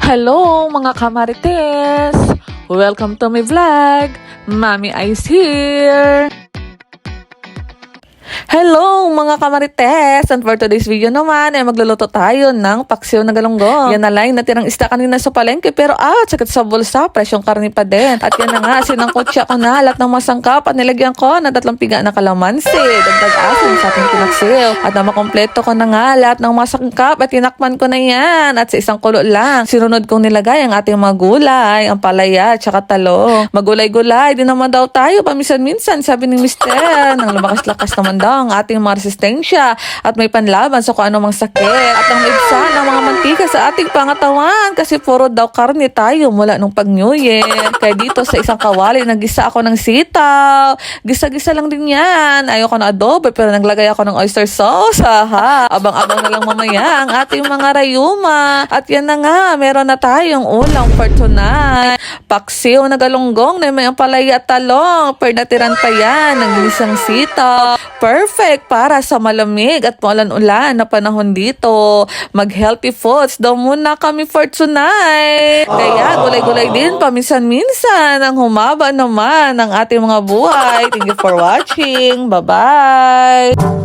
Hello mga kamarites! Welcome to my vlog! Mami Ice here! Hello mga kamarites! And for today's video naman ay magluluto tayo ng paksiw na galunggong. Yan na lang natirang isda kanina sa palengke pero sakit sa bulsa, presyong karni pa din. At yan na nga, sinangkot siya ko na lahat ng masangkap at nilagyan ko ng 3 piga na kalamansi, dagdag asin sa ating pinaksiw. At na makompleto ko na nga lahat ng masangkap at tinakpan ko na yan. At sa isang kulo lang, sinunod kong nilagay ang ating mga gulay, ang palaya at saka talong. Magulay-gulay din naman daw tayo paminsan-minsan, sabi ni Mister. Nang lumakas-lakas naman daw ang ating mga resistensya at may panlaban sa kung anumang sakit at ang maibsan ng mga mantika sa ating pangatawan kasi puro daw karne tayo mula nung pag-New Year. Kaya dito sa isang kawali nagisa ako ng sitaw, gisa-gisa lang din yan. Ayoko na adobo pero naglagay ako ng oyster sauce. Abang-abang na lang mamaya ang ating mga rayuma. At yan na nga, meron na tayong ulam for tonight. Paksiw na galunggong na may ampalaya at talong, per natiran pa yan ng ginisang sitaw. Perfect para sa malamig at maulan-ulan na panahon dito. Mag-healthy foods daw muna kami for tonight. Kaya gulay-gulay din paminsan-minsan ang humaba naman ng ating mga buhay. Thank you for watching. Bye-bye!